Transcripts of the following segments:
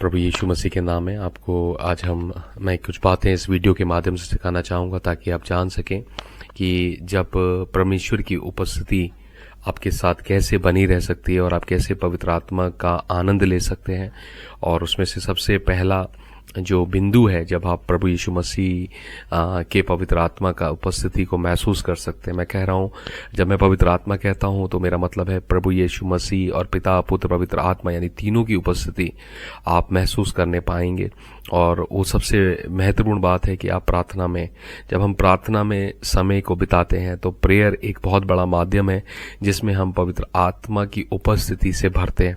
प्रभु यीशु मसीह के नाम में आपको आज मैं कुछ बातें इस वीडियो के माध्यम से सिखाना चाहूँगा ताकि आप जान सकें कि जब परमेश्वर की उपस्थिति आपके साथ कैसे बनी रह सकती है और आप कैसे पवित्र आत्मा का आनंद ले सकते हैं। और उसमें से सबसे पहला जो बिंदु है, जब आप प्रभु यीशु मसीह के पवित्र आत्मा का उपस्थिति को महसूस कर सकते हैं। मैं कह रहा हूँ, जब मैं पवित्र आत्मा कहता हूँ तो मेरा मतलब है प्रभु यीशु मसीह और पिता पुत्र पवित्र आत्मा यानी तीनों की उपस्थिति आप महसूस करने पाएंगे। और वो सबसे महत्वपूर्ण बात है कि आप प्रार्थना में, जब हम प्रार्थना में समय को बिताते हैं तो प्रेयर एक बहुत बड़ा माध्यम है जिसमें हम पवित्र आत्मा की उपस्थिति से भरते हैं।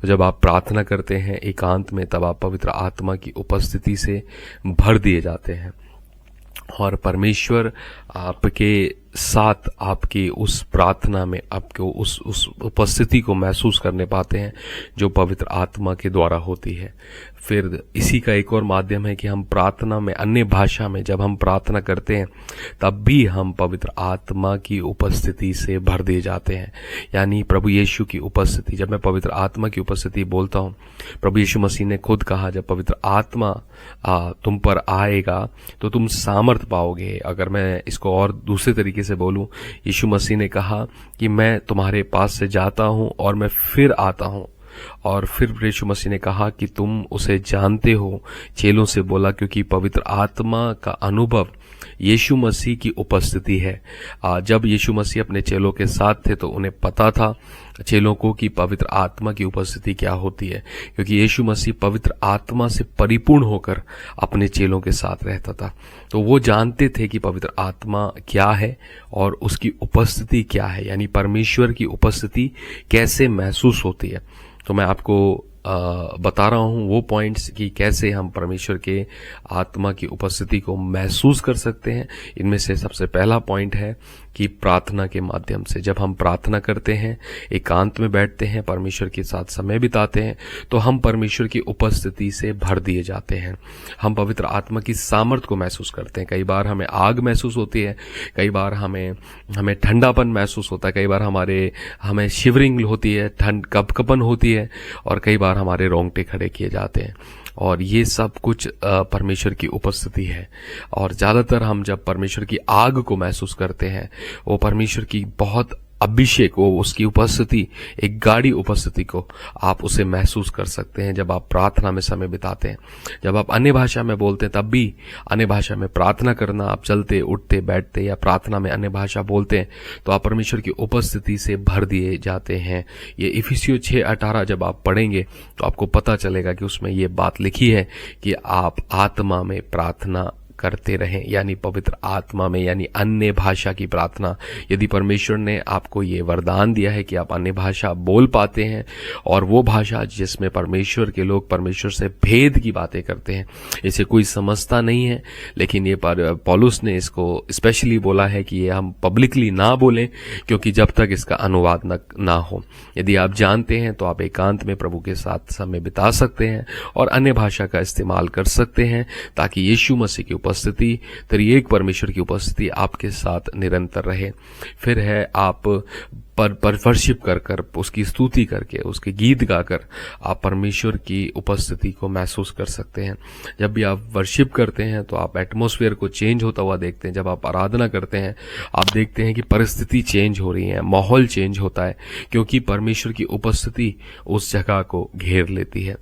तो जब आप प्रार्थना करते हैं एकांत में, तब आप पवित्र आत्मा की उपस्थिति से भर दिए जाते हैं और परमेश्वर आपके साथ आपकी उस प्रार्थना में आपको उस उपस्थिति को महसूस करने पाते हैं जो पवित्र आत्मा के द्वारा होती है। फिर इसी का एक और माध्यम है कि हम प्रार्थना में, अन्य भाषा में जब हम प्रार्थना करते हैं तब भी हम पवित्र आत्मा की उपस्थिति से भर दिए जाते हैं। यानी प्रभु यीशु की उपस्थिति, जब मैं पवित्र आत्मा की उपस्थिति बोलता हूँ, प्रभु यीशु मसीह ने खुद कहा जब पवित्र आत्मा तुम पर आएगा तो तुम सामर्थ पाओगे। अगर मैं इसको और दूसरे तरीके से बोलूं, यीशु मसीह ने कहा कि मैं तुम्हारे पास से जाता हूं और मैं फिर आता हूं। और फिर यीशु मसीह ने कहा कि तुम उसे जानते हो, चेलों से बोला, क्योंकि पवित्र आत्मा का अनुभव यीशु मसीह की उपस्थिति है। जब यीशु मसीह अपने चेलों के साथ थे तो उन्हें पता था चेलों को कि पवित्र आत्मा की उपस्थिति क्या होती है, क्योंकि यीशु मसीह पवित्र आत्मा से परिपूर्ण होकर अपने चेलों के साथ रहता था। तो वो जानते थे कि पवित्र आत्मा क्या है और उसकी उपस्थिति क्या है, यानी परमेश्वर की उपस्थिति कैसे महसूस होती है। तो मैं आपको बता रहा हूं वो पॉइंट्स कि कैसे हम परमेश्वर के आत्मा की उपस्थिति को महसूस कर सकते हैं। इनमें से सबसे पहला पॉइंट है कि प्रार्थना के माध्यम से, जब हम प्रार्थना करते हैं, एकांत में बैठते हैं, परमेश्वर के साथ समय बिताते हैं, तो हम परमेश्वर की उपस्थिति से भर दिए जाते हैं। हम पवित्र आत्मा की सामर्थ को महसूस करते हैं। कई बार हमें आग महसूस होती है, कई बार हमें ठंडापन महसूस होता है, कई बार हमें शिवरिंग होती है, कपकपन होती है, और कई बार हमारे रोंगटे खड़े किए जाते हैं। और ये सब कुछ परमेश्वर की उपस्थिति है। और ज्यादातर हम जब परमेश्वर की आग को महसूस करते हैं, वो परमेश्वर की बहुत अभिषेक, वो उसकी उपस्थिति, एक गाढ़ी उपस्थिति को आप उसे महसूस कर सकते हैं जब आप प्रार्थना में समय बिताते हैं। जब आप अन्य भाषा में बोलते हैं तब भी अन्य भाषा में प्रार्थना करना, आप चलते उठते बैठते या प्रार्थना में अन्य भाषा बोलते हैं तो आप परमेश्वर की उपस्थिति से भर दिए जाते हैं। ये इफिसियों 6:18 जब आप पढ़ेंगे तो आपको पता चलेगा कि उसमें ये बात लिखी है कि आप आत्मा में प्रार्थना करते रहें, यानी पवित्र आत्मा में, यानी अन्य भाषा की प्रार्थना। यदि परमेश्वर ने आपको ये वरदान दिया है कि आप अन्य भाषा बोल पाते हैं, और वो भाषा जिसमें परमेश्वर के लोग परमेश्वर से भेद की बातें करते हैं, इसे कोई समझता नहीं है, लेकिन ये पौलुस ने इसको स्पेशली बोला है कि ये हम पब्लिकली ना बोलें, क्योंकि जब तक इसका अनुवाद ना हो। यदि आप जानते हैं तो आप एकांत में प्रभु के साथ समय बिता सकते हैं और अन्य भाषा का इस्तेमाल कर सकते हैं ताकि यीशु मसीह की उपस्थिति, त्रिएक परमेश्वर की उपस्थिति आपके साथ निरंतर रहे। फिर है आप वर्शिप कर उसकी स्तुति करके, उसके गीत गाकर आप परमेश्वर की उपस्थिति को महसूस कर सकते हैं। जब भी आप वर्शिप करते हैं तो आप एटमॉस्फेयर को चेंज होता हुआ देखते हैं। जब आप आराधना करते हैं आप देखते हैं कि परिस्थिति चेंज हो रही है, माहौल चेंज होता है, क्योंकि परमेश्वर की उपस्थिति उस जगह को घेर लेती है।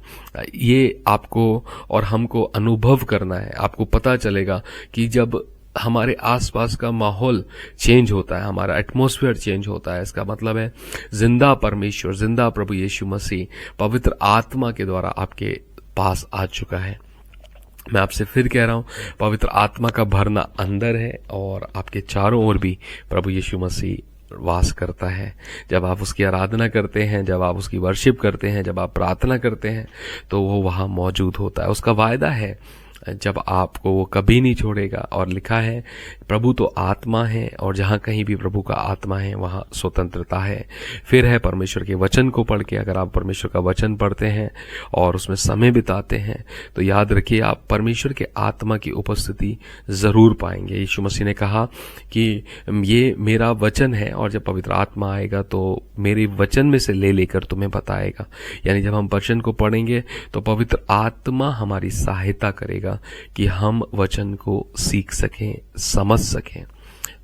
ये आपको और हमको अनुभव करना है। आपको पता चलेगा कि जब हमारे आसपास का माहौल चेंज होता है, हमारा एटमॉस्फेयर चेंज होता है, इसका मतलब है जिंदा परमेश्वर, जिंदा प्रभु यीशु मसीह पवित्र आत्मा के द्वारा आपके पास आ चुका है। मैं आपसे फिर कह रहा हूं, पवित्र आत्मा का भरना अंदर है और आपके चारों ओर भी प्रभु यीशु मसीह वास करता है। जब आप उसकी आराधना करते हैं, जब आप उसकी वर्शिप करते हैं, जब आप प्रार्थना करते हैं तो वो वहां मौजूद होता है। उसका वायदा है जब आपको वो कभी नहीं छोड़ेगा। और लिखा है प्रभु तो आत्मा है और जहाँ कहीं भी प्रभु का आत्मा है वहाँ स्वतंत्रता है। फिर है परमेश्वर के वचन को पढ़ के, अगर आप परमेश्वर का वचन पढ़ते हैं और उसमें समय बिताते हैं तो याद रखिए आप परमेश्वर के आत्मा की उपस्थिति जरूर पाएंगे। यीशु मसीह ने कहा कि ये मेरा वचन है और जब पवित्र आत्मा आएगा तो मेरे वचन में से ले लेकर तुम्हें बताएगा। यानी जब हम वचन को पढ़ेंगे तो पवित्र आत्मा हमारी सहायता करेगा कि हम वचन को सीख सकें, समझ सकें,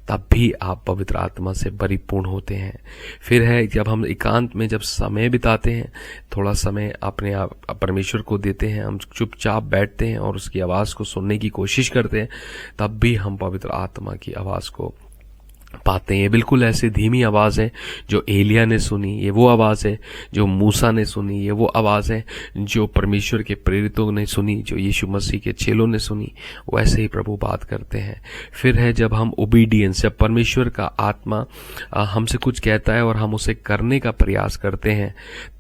तब भी आप पवित्र आत्मा से परिपूर्ण होते हैं। फिर है जब हम एकांत में जब समय बिताते हैं, थोड़ा समय अपने आप परमेश्वर को देते हैं, हम चुपचाप बैठते हैं और उसकी आवाज़ को सुनने की कोशिश करते हैं, तब भी हम पवित्र आत्मा की आवाज़ को पाते हैं। ये बिल्कुल ऐसी धीमी आवाज़ है जो एलिया ने सुनी, ये वो आवाज़ है जो मूसा ने सुनी, ये वो आवाज़ है जो परमेश्वर के प्रेरितों ने सुनी, जो यीशु मसीह के चेलों ने सुनी। वैसे ही प्रभु बात करते हैं। फिर है जब हम ओबीडियंस, जब परमेश्वर का आत्मा हमसे कुछ कहता है और हम उसे करने का प्रयास करते हैं,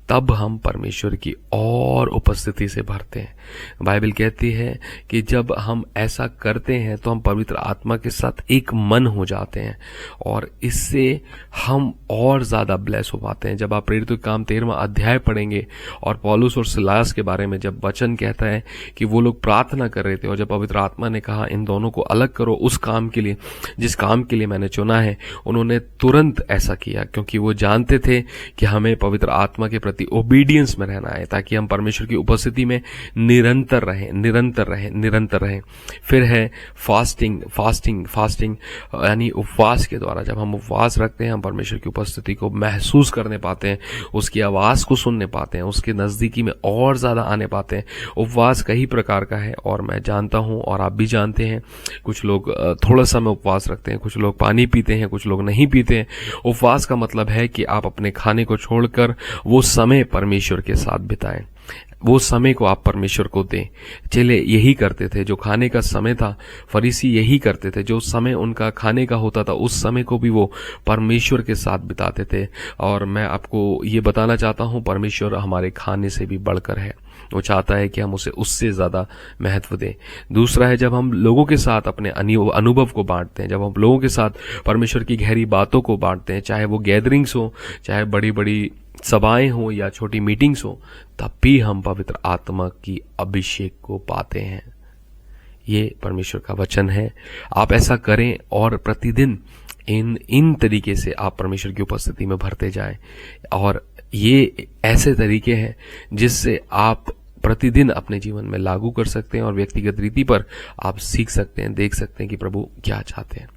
तब हम परमेश्वर की और उपस्थिति से भरते हैं। बाइबल कहती है कि जब हम ऐसा करते हैं तो हम पवित्र आत्मा के साथ एक मन हो जाते हैं और इससे हम और ज्यादा ब्लेस हो पाते हैं। जब आप प्रेरितों के काम 13वां अध्याय पढ़ेंगे और पौलुस और सिलास के बारे में जब वचन कहता है कि वो लोग प्रार्थना कर रहे थे और जब पवित्र आत्मा ने कहा इन दोनों को अलग करो उस काम के लिए जिस काम के लिए मैंने चुना है, उन्होंने तुरंत ऐसा किया क्योंकि वो जानते थे कि हमें पवित्र आत्मा के प्रति ओबीडियंस में रहना है ताकि हम परमेश्वर की उपस्थिति में निरंतर रहें। फिर है फास्टिंग यानी उपवास के द्वारा जब हम उपवास रखते हैं हम परमेश्वर की उपस्थिति को महसूस करने पाते हैं, उसकी आवाज को सुनने पाते हैं, उसके नजदीकी में और ज्यादा आने पाते हैं। उपवास कई प्रकार का है और मैं जानता हूं और आप भी जानते हैं, कुछ लोग थोड़ा समय उपवास रखते हैं, कुछ लोग पानी पीते हैं, कुछ लोग नहीं पीते हैं। उपवास का मतलब है कि आप अपने खाने को छोड़कर वो समय परमेश्वर के साथ बिताएं, वो समय को आप परमेश्वर को दें। चेले यही करते थे, जो खाने का समय था फरीसी यही करते थे, जो समय उनका खाने का होता था उस समय को भी वो परमेश्वर के साथ बिताते थे। और मैं आपको ये बताना चाहता हूं परमेश्वर हमारे खाने से भी बढ़कर है, वो चाहता है कि हम उसे उससे ज्यादा महत्व दें। दूसरा है जब हम लोगों के साथ अपने अनुभव को बांटते हैं, जब हम लोगों के साथ परमेश्वर की गहरी बातों को बांटते हैं, चाहे वो गैदरिंग्स हो, चाहे बड़ी बड़ी सभाएं हो या छोटी मीटिंग्स हो, तब भी हम पवित्र आत्मा की अभिषेक को पाते हैं। ये परमेश्वर का वचन है। आप ऐसा करें और प्रतिदिन इन तरीके से आप परमेश्वर की उपस्थिति में भरते जाएं। और ये ऐसे तरीके हैं जिससे आप प्रतिदिन अपने जीवन में लागू कर सकते हैं और व्यक्तिगत रीति पर आप सीख सकते हैं, देख सकते हैं कि प्रभु क्या चाहते हैं।